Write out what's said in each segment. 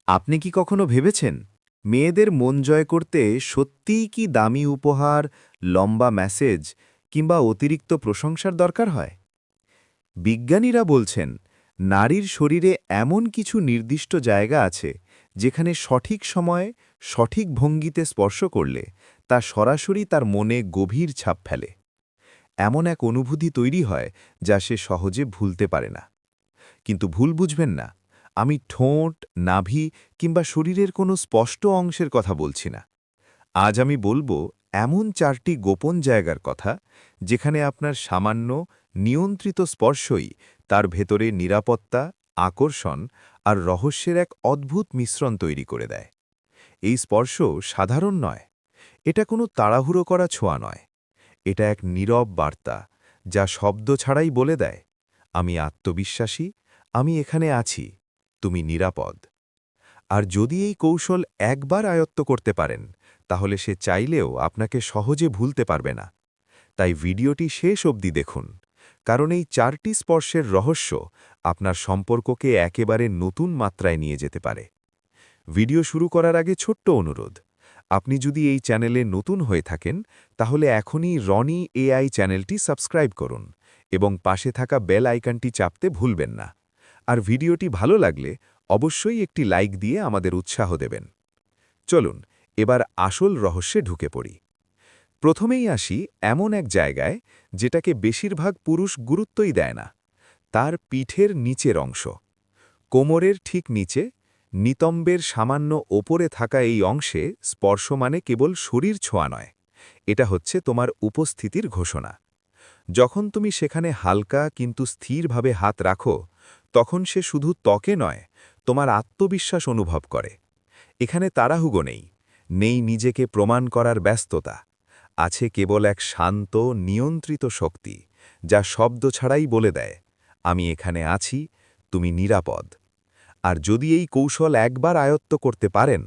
আপনি কি কখনো ভেবেছেন মেয়েদের মন জয় করতে সত্যিই কি দামি উপহার, লম্বা মেসেজ কিংবা অতিরিক্ত প্রশংসার দরকার হয়? বিজ্ঞানীরা বলছেন নারীর শরীরে এমন কিছু নির্দিষ্ট জায়গা আছে যেখানে সঠিক সময়ে সঠিক ভঙ্গিতে স্পর্শ করলে তা সরাসরি তার মনে গভীর ছাপ ফেলে। এমন এক অনুভূতি তৈরি হয় যা সে সহজে ভুলতে পারে না। কিন্তু ভুল বুঝবেন না, আমি ঠোঁট, নাভি কিংবা শরীরের কোনো স্পষ্ট অংশের কথা বলছি না। আজ আমি বলবো এমন 4টি গোপন জায়গার কথা যেখানে আপনার সামান্য নিয়ন্ত্রিত স্পর্শই তার ভেতরে নিরাপত্তা, আকর্ষণ আর রহস্যের এক অদ্ভুত মিশ্রণ তৈরি করে দেয়। এই স্পর্শ সাধারণ নয়, এটা কোনো তাড়াহুড়ো করা ছোঁয়া নয়। এটা এক নীরব বার্তা যা শব্দ ছাড়াই বলে দেয়, আমি আত্মবিশ্বাসী, আমি এখানে আছি, তুমি নিরাপদ। আর যদি এই কৌশল একবার আয়ত্ত করতে পারেন, তাহলে সে চাইলেও আপনাকে সহজে ভুলতে পারবে না। তাই ভিডিওটি শেষ অবধি দেখুন, কারণ এই 4টি স্পর্শের রহস্য আপনার সম্পর্ককে একেবারে নতুন মাত্রায় নিয়ে যেতে পারে। ভিডিও শুরু করার আগে ছোট্ট অনুরোধ, আপনি যদি এই চ্যানেলে নতুন হয়ে থাকেন তাহলে এখনই রনি এআই চ্যানেলটি সাবস্ক্রাইব করুন এবং পাশে থাকা বেল আইকনটি চাপতে ভুলবেন না। আর ভিডিওটি ভালো লাগলে অবশ্যই একটি লাইক দিয়ে আমাদের উৎসাহ দেবেন। চলুন এবার আসল রহস্যে ঢুকে পড়ি। প্রথমেই আসি এমন এক জায়গায় যেটাকে বেশিরভাগ পুরুষ গুরুত্বই দেয় না, তার পিঠের নিচের অংশ। কোমরের ঠিক নিচে, নিতম্বের সামান্য ওপরে থাকা এই অংশে স্পর্শ মানে কেবল শরীর ছোঁয়া নয়, এটা হচ্ছে তোমার উপস্থিতির ঘোষণা। যখন তুমি সেখানে হালকা কিন্তু স্থিরভাবে হাত রাখো, তখন সে শুধু ত্বকে নয়, তোমার আত্মবিশ্বাস অনুভব করে। এখানে তাড়াহুড়ো নেই, নেই নিজেকে প্রমাণ করার ব্যস্ততা, আছে কেবল এক শান্ত, নিয়ন্ত্রিত শক্তি যা শব্দ ছাড়াই বলে দেয়, আমি এখানে আছি, তুমি নিরাপদ। আর যদি এই কৌশল একবার আয়ত্ত করতে পারেন,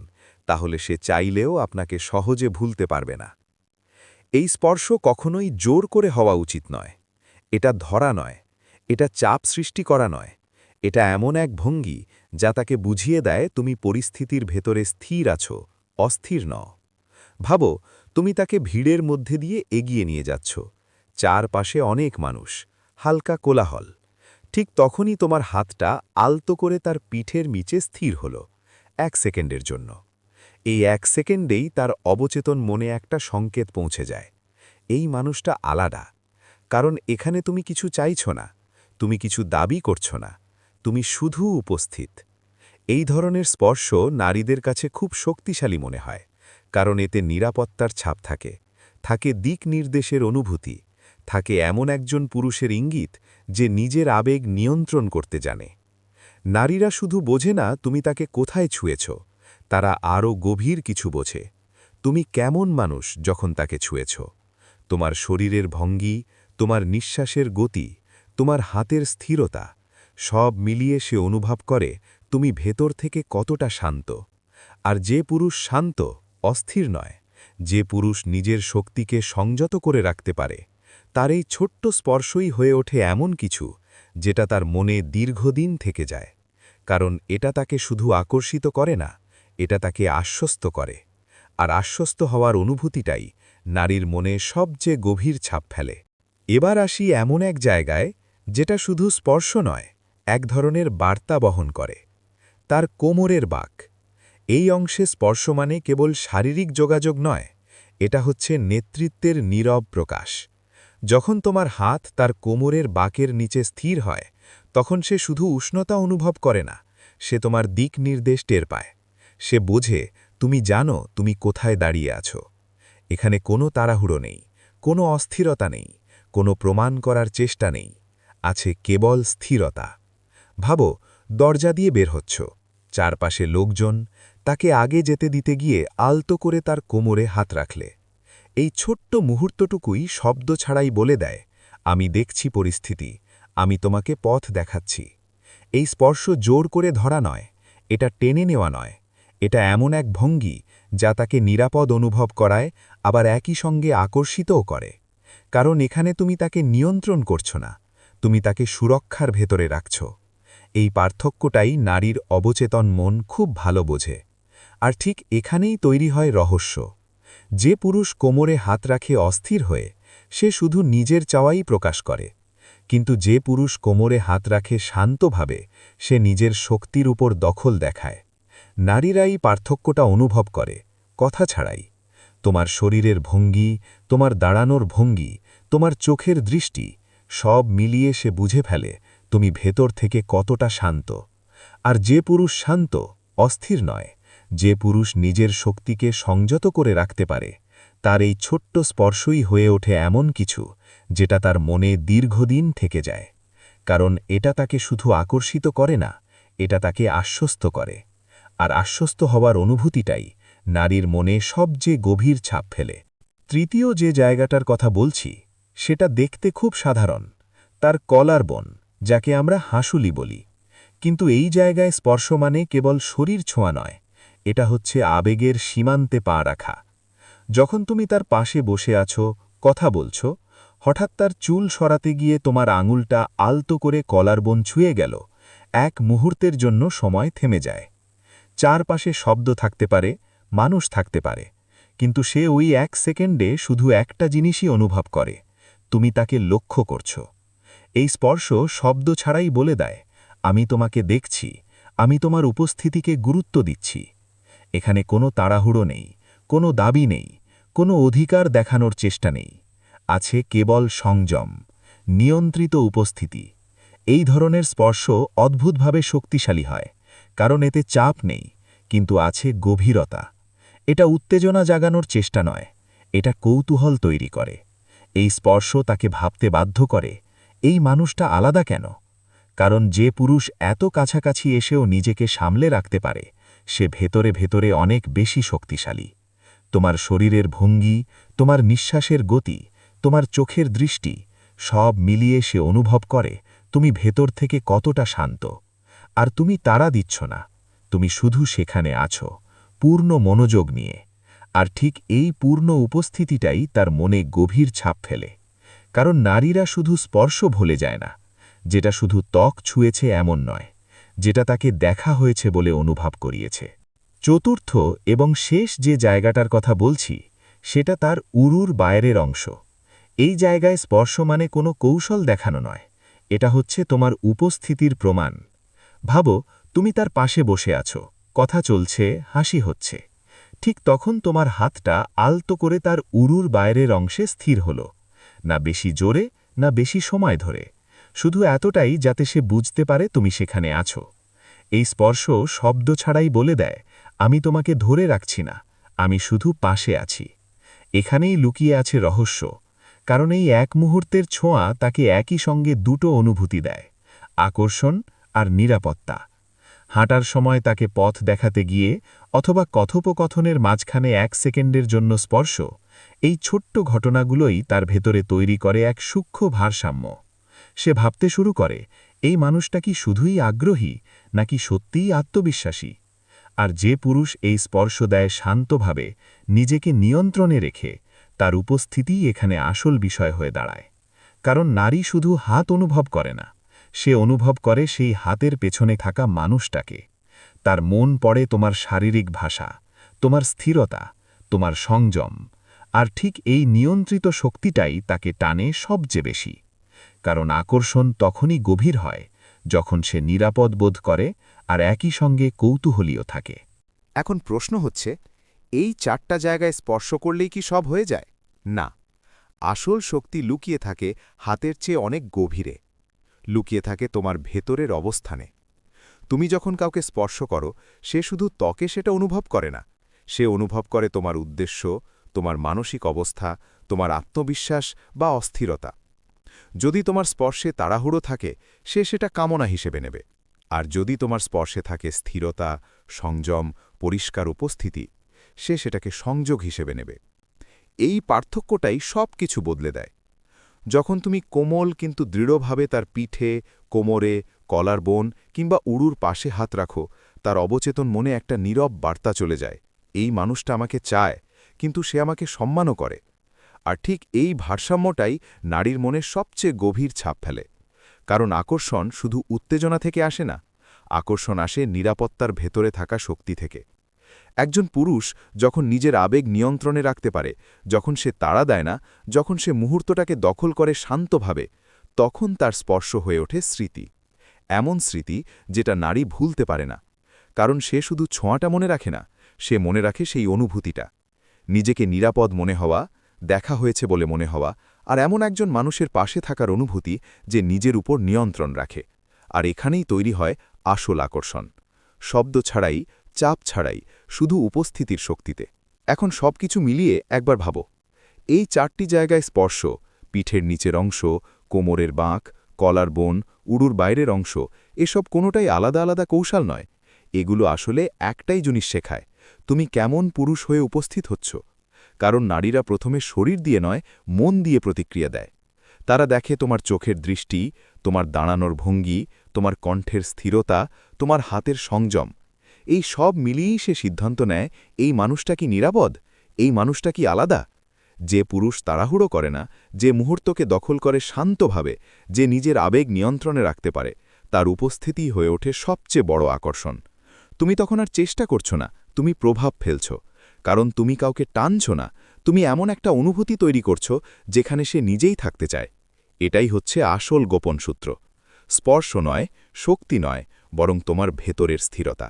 তাহলে সে চাইলেও আপনাকে সহজে ভুলতে পারবে না। এই স্পর্শ কখনোই জোর করে হওয়া উচিত নয়। এটা ধরা নয়, এটা চাপ সৃষ্টি করা নয়, এটা এমন এক ভঙ্গি যা তাকে বুঝিয়ে দেয় তুমি পরিস্থিতির ভেতরে স্থির আছো, অস্থির নও। ভাবো, তুমি তাকে ভিড়ের মধ্যে দিয়ে এগিয়ে নিয়ে যাচ্ছ, চারপাশে অনেক মানুষ, হালকা কোলাহল। ঠিক তখনই তোমার হাতটা আলতো করে তার পিঠের নিচে স্থির হল, 1 সেকেন্ডের জন্য। এই 1 সেকেন্ডেই তার অবচেতন মনে একটা সংকেত পৌঁছে যায়, এই মানুষটা আলাদা। কারণ এখানে তুমি কিছু চাইছ না, তুমি কিছু দাবি করছ না, তুমি শুধু উপস্থিত। এই ধরনের স্পর্শ নারীদের কাছে খুব শক্তিশালী মনে হয়, কারণ এতে নিরাপত্তার ছাপ থাকে, থাকে দিক নির্দেশের অনুভূতি, থাকে এমন একজন পুরুষের ইঙ্গিত যে নিজের আবেগ নিয়ন্ত্রণ করতে জানে। নারীরা শুধু বোঝে না তুমি তাকে কোথায় ছুঁয়েছ, তারা আরও গভীর কিছু বোঝে। তুমি কেমন মানুষ যখন তাকে ছুঁয়েছ, তোমার শরীরের ভঙ্গি, তোমার নিঃশ্বাসের গতি, তোমার হাতের স্থিরতা, সব মিলিয়ে সে অনুভব করে তুমি ভেতর থেকে কতটা শান্ত। আর যে পুরুষ শান্ত, অস্থির নয়, যে পুরুষ নিজের শক্তিকে সংযত করে রাখতে পারে, তার এই ছোট্ট স্পর্শই হয়ে ওঠে এমন কিছু যেটা তার মনে দীর্ঘদিন থেকে যায়। কারণ এটা তাকে শুধু আকর্ষিত করে না, এটা তাকে আশ্বস্ত করে। আর আশ্বস্ত হওয়ার অনুভূতিটাই নারীর মনে সবচেয়ে গভীর ছাপ ফেলে। এবার আসি এমন এক জায়গায় যেটা শুধু স্পর্শ নয়, এক ধরনের বার্তা বহন করে, তার কোমরের বাঁক। এই অংশে স্পর্শ মানে কেবল শারীরিক যোগাযোগ নয়, এটা হচ্ছে নেতৃত্বের নীরব প্রকাশ। যখন তোমার হাত তার কোমরের বাঁকের নিচে স্থির হয়, তখন সে শুধু উষ্ণতা অনুভব করে না, সে তোমার দিক নির্দেশ টের পায়। সে বোঝে তুমি জানো তুমি কোথায় দাঁড়িয়ে আছো। এখানে কোনো তাড়াহুড়ো নেই, কোনো অস্থিরতা নেই, কোনো প্রমাণ করার চেষ্টা নেই, আছে কেবল স্থিরতা। ভাবো, দরজা দিয়ে বের হচ্ছ, চারপাশে লোকজন, তাকে আগে যেতে দিতে গিয়ে আলতো করে তার কোমরে হাত রাখলে। এই ছোট্ট মুহূর্তটুকুই শব্দ ছাড়াই বলে দেয়, আমি দেখছি পরিস্থিতি, আমি তোমাকে পথ দেখাচ্ছি। এই স্পর্শ জোর করে ধরা নয়, এটা টেনে নেওয়া নয়, এটা এমন এক ভঙ্গি যা তাকে নিরাপদ অনুভব করায়, আবার একই সঙ্গে আকর্ষিতও করে। কারণ এখানে তুমি তাকে নিয়ন্ত্রণ করছো না, তুমি তাকে সুরক্ষার ভেতরে রাখছ। এই পার্থক্যটাই নারীর অবচেতন মন খুব ভালো বোঝে। আর ঠিক এখানেই তৈরি হয় রহস্য। যে পুরুষ কোমরে হাত রাখে অস্থির হয়ে, সে শুধু নিজের চাওয়াই প্রকাশ করে। কিন্তু যে পুরুষ কোমরে হাত রাখে শান্তভাবে, সে নিজের শক্তির উপর দখল দেখায়। নারীরাই পার্থক্যটা অনুভব করে, কথা ছাড়াই। তোমার শরীরের ভঙ্গি, তোমার দাঁড়ানোর ভঙ্গি, তোমার চোখের দৃষ্টি, সব মিলিয়ে সে বুঝে ফেলে তুমি ভেতর থেকে কতটা শান্ত। আর যে পুরুষ শান্ত, অস্থির নয়, যে পুরুষ নিজের শক্তিকে সংযত করে রাখতে পারে, তার এই ছোট্ট স্পর্শই হয়ে ওঠে এমন কিছু যেটা তার মনে দীর্ঘদিন থেকে যায়। কারণ এটা তাকে শুধু আকর্ষিত করে না, এটা তাকে আশ্বস্ত করে। আর আশ্বস্ত হওয়ার অনুভূতিটাই নারীর মনে সবচেয়ে গভীর ছাপ ফেলে। তৃতীয় যে জায়গাটার কথা বলছি, সেটা দেখতে খুব সাধারণ। তার কলার বোন, যাকে আমরা হাঁসুলি বলি। কিন্তু এই জায়গায় স্পর্শ মানে কেবল শরীর ছোঁয়া নয়, এটা হচ্ছে আবেগের সীমান্তে পা রাখা। যখন তুমি তার পাশে বসে আছো, কথা বলছো, হঠাৎ তার চুল সরাতে গিয়ে তোমার আঙুলটা আলতো করে কলার বোন ছুঁয়ে গেল, এক মুহূর্তের জন্য সময় থেমে যায়। চারপাশে শব্দ থাকতে পারে, মানুষ থাকতে পারে, কিন্তু সে ওই এক সেকেন্ডে শুধু একটা জিনিসই অনুভব করে, তুমি তাকে লক্ষ্য করছো। এই স্পর্শ শব্দ ছাড়াই বলে দেয়, আমি তোমাকে দেখছি, আমি তোমার উপস্থিতিকে গুরুত্ব দিচ্ছি। এখানে কোনো তাড়াহুড়ো নেই, কোনো দাবি নেই, কোনো অধিকার দেখানোর চেষ্টা নেই। আছে কেবল সংযম, নিয়ন্ত্রিত উপস্থিতি। এই ধরনের স্পর্শ অদ্ভুতভাবে শক্তিশালী হয়, কারণ এতে চাপ নেই, কিন্তু আছে গভীরতা। এটা উত্তেজনা জাগানোর চেষ্টা নয়, এটা কৌতূহল তৈরি করে। এই স্পর্শ তাকে ভাবতে বাধ্য করে, এই মানুষটা আলাদা কেন? কারণ যে পুরুষ এত কাছাকাছি এসেও নিজেকে সামলে রাখতে পারে, সে ভেতরে ভেতরে অনেক বেশি শক্তিশালী। তোমার শরীরের ভঙ্গি, তোমার নিঃশ্বাসের গতি, তোমার চোখের দৃষ্টি, সব মিলিয়ে সে অনুভব করে তুমি ভেতর থেকে কতটা শান্ত। আর তুমি তাড়া দিচ্ছ না, তুমি শুধু সেখানে আছো, পূর্ণ মনোযোগ নিয়ে। আর ঠিক এই পূর্ণ উপস্থিতিটাই তার মনে গভীর ছাপ ফেলে। কারণ নারীরা শুধু স্পর্শ ভুলে যায় না, যেটা শুধু ত্বক ছুঁয়েছে এমন নয়, যেটা তাকে দেখা হয়েছে বলে অনুভব করিয়েছে। চতুর্থ এবং শেষ যে জায়গাটার কথা বলছি, সেটা তার উরুর বাইরের অংশ। এই জায়গায় স্পর্শ মানে কোনো কৌশল দেখানো নয়, এটা হচ্ছে তোমার উপস্থিতির প্রমাণ। ভাবো, তুমি তার পাশে বসে আছো, কথা চলছে, হাসি হচ্ছে। ঠিক তখন তোমার হাতটা আলতো করে তার উরুর বাইরের অংশে স্থির হলো, না বেশি জোরে, না বেশি সময় ধরে, শুধু এতটাই যাতে সে বুঝতে পারে তুমি সেখানে আছো। এই স্পর্শ শব্দ ছাড়াই বলে দেয়, আমি তোমাকে ধরে রাখছি না, আমি শুধু পাশে আছি। এখানেই লুকিয়ে আছে রহস্য, কারণ এই এক মুহূর্তের ছোঁয়া তাকে একই সঙ্গে দুটো অনুভূতি দেয়, আকর্ষণ আর নিরাপত্তা। হাঁটার সময় তাকে পথ দেখাতে গিয়ে অথবা কথোপকথনের মাঝখানে এক সেকেন্ডের জন্য স্পর্শ, এই ছোট্ট ঘটনাগুলোই তার ভেতরে তৈরি করে এক সূক্ষ্ম ভারসাম্য। সে ভাবতে শুরু করে, এই মানুষটা কি শুধুই আগ্রহী, নাকি সত্যিই আত্মবিশ্বাসী? আর যে পুরুষ এই স্পর্শ দেয় শান্তভাবে, নিজেকে নিয়ন্ত্রণে রেখে, তার উপস্থিতিই এখানে আসল বিষয় হয়ে দাঁড়ায়। কারণ নারী শুধু হাত অনুভব করে না, সে অনুভব করে সেই হাতের পেছনে থাকা মানুষটাকে। তার মন পড়ে তোমার শারীরিক ভাষা, তোমার স্থিরতা, তোমার সংযম। আর ঠিক এই নিয়ন্ত্রিত শক্তিটাই তাকে টানে সবচেয়ে বেশি। কারণ আকর্ষণ তখনই গভীর হয়, যখন সে নিরাপদ বোধ করে আর একই সঙ্গে কৌতূহলীও থাকে। এখন প্রশ্ন হচ্ছে, এই চারটা জায়গায় স্পর্শ করলেই কি সব হয়ে যায়? না, আসল শক্তি লুকিয়ে থাকে হাতের চেয়ে অনেক গভীরে। লুকিয়ে থাকে তোমার ভেতরের অবস্থানে। তুমি যখন কাউকে স্পর্শ করো, সে শুধু ত্বকে সেটা অনুভব করে না, সে অনুভব করে তোমার উদ্দেশ্য, তোমার মানসিক অবস্থা, তোমার আত্মবিশ্বাস বা অস্থিরতা। যদি তোমার স্পর্শে তাড়াহুড়ো থাকে, সে সেটা কামনা হিসেবে নেবে। আর যদি তোমার স্পর্শে থাকে স্থিরতা, সংযম, পরিষ্কার উপস্থিতি, সে সেটাকে সংযোগ হিসেবে নেবে। এই পার্থক্যটাই সব কিছু বদলে দেয়। যখন তুমি কোমল কিন্তু দৃঢ়ভাবে তার পিঠে, কোমরে, কলার বোন কিংবা উড়ুর পাশে হাত রাখো, তার অবচেতন মনে একটা নীরব বার্তা চলে যায়, এই মানুষটা আমাকে চায়, কিন্তু সে আমাকে সম্মানও করে। আর ঠিক এই ভারসাম্যটাই নারীর মনে সবচেয়ে গভীর ছাপ ফেলে। কারণ আকর্ষণ শুধু উত্তেজনা থেকে আসে না, আকর্ষণ আসে নিরাপত্তার ভেতরে থাকা শক্তি থেকে। একজন পুরুষ যখন নিজের আবেগ নিয়ন্ত্রণে রাখতে পারে, যখন সে তাড়া দেয় না, যখন সে মুহূর্তটাকে দখল করে শান্তভাবে, তখন তার স্পর্শ হয়ে ওঠে স্মৃতি। এমন স্মৃতি যেটা নারী ভুলতে পারে না। কারণ সে শুধু ছোঁয়াটা মনে রাখে না, সে মনে রাখে সেই অনুভূতিটা। নিজেকে নিরাপদ মনে হওয়া, দেখা হয়েছে বলে মনে হওয়া, আর এমন একজন মানুষের পাশে থাকার অনুভূতি যে নিজের উপর নিয়ন্ত্রণ রাখে। আর এখানেই তৈরি হয় আসল আকর্ষণ। শব্দ ছাড়াই, চাপ ছাড়াই, শুধু উপস্থিতির শক্তিতে। এখন সবকিছু মিলিয়ে একবার ভাবো, এই 4টি জায়গায় স্পর্শ, পিঠের নিচের অংশ, কোমরের বাঁক, কলার বোন, উড়ুর বাইরের অংশ, এসব কোনোটাই আলাদা আলাদা কৌশল নয়। এগুলো আসলে একটাই জিনিস শেখায়, তুমি কেমন পুরুষ হয়ে উপস্থিত হচ্ছ। কারণ নারীরা প্রথমে শরীর দিয়ে নয়, মন দিয়ে প্রতিক্রিয়া দেয়। তারা দেখে তোমার চোখের দৃষ্টি, তোমার দাঁড়ানোর ভঙ্গি, তোমার কণ্ঠের স্থিরতা, তোমার হাতের সংযম। এই সব মিলিয়েই সে সিদ্ধান্ত নেয়, এই মানুষটা কি নিরাপদ, এই মানুষটা কি আলাদা। যে পুরুষ তাড়াহুড়ো করে না, যে মুহূর্তকে দখল করে শান্তভাবে, যে নিজের আবেগ নিয়ন্ত্রণে রাখতে পারে, তার উপস্থিতিই হয়ে ওঠে সবচেয়ে বড় আকর্ষণ। তুমি তখন আর চেষ্টা করছো না, তুমি প্রভাব ফেলছ। কারণ তুমি কাউকে টানছ না, তুমি এমন একটা অনুভূতি তৈরি করছো যেখানে সে নিজেই থাকতে চায়। এটাই হচ্ছে আসল গোপন সূত্র। স্পর্শ নয়, শক্তি নয়, বরং তোমার ভেতরের স্থিরতা।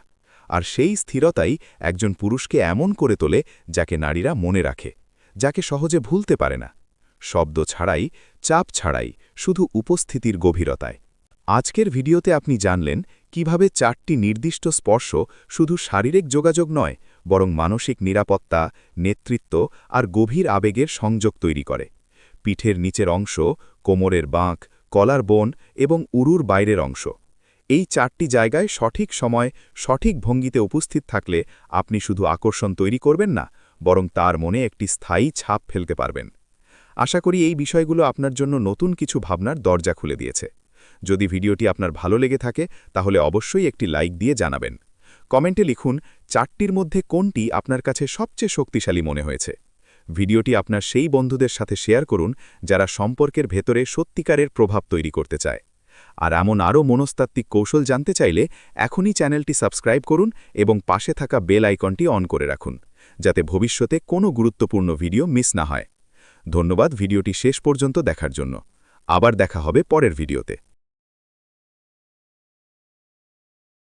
আর সেই স্থিরতাই একজন পুরুষকে এমন করে তোলে যাকে নারীরা মনে রাখে, যাকে সহজে ভুলতে পারে না। শব্দ ছাড়াই, চাপ ছাড়াই, শুধু উপস্থিতির গভীরতায়। আজকের ভিডিওতে আপনি জানলেন কিভাবে 4টি নির্দিষ্ট স্পর্শ শুধু শারীরিক যোগাযোগ নয়, বরং মানসিক নিরাপত্তা, নেতৃত্ব আর গভীর আবেগের সংযোগ তৈরি করে। পিঠের নিচের অংশ, কোমরের বাঁক, কলার বোন এবং উরুর বাইরের অংশ, এই 4টি জায়গায় সঠিক সময়, সঠিক ভঙ্গিতে উপস্থিত থাকলে আপনি শুধু আকর্ষণ তৈরি করবেন না, বরং তার মনে একটি স্থায়ী ছাপ ফেলতে পারবেন। আশা করি এই বিষয়গুলো আপনার জন্য নতুন কিছু ভাবনার দরজা খুলে দিয়েছে। যদি ভিডিওটি আপনার ভালো লেগে থাকে তাহলে অবশ্যই একটি লাইক দিয়ে জানাবেন। কমেন্টে লিখুন 4টির মধ্যে কোনটি আপনার কাছে সবচেয়ে শক্তিশালী মনে হয়েছে। ভিডিওটি আপনার সেই বন্ধুদের সাথে শেয়ার করুন যারা সম্পর্কের ভেতরে সত্যিকারের প্রভাব তৈরি করতে চায়। আর এমন আরও মনস্তাত্ত্বিক কৌশল জানতে চাইলে এখনই চ্যানেলটি সাবস্ক্রাইব করুন এবং পাশে থাকা বেল আইকনটি অন করে রাখুন, যাতে ভবিষ্যতে কোনো গুরুত্বপূর্ণ ভিডিও মিস না হয়। ধন্যবাদ ভিডিওটি শেষ পর্যন্ত দেখার জন্য। আবার দেখা হবে পরের ভিডিওতে।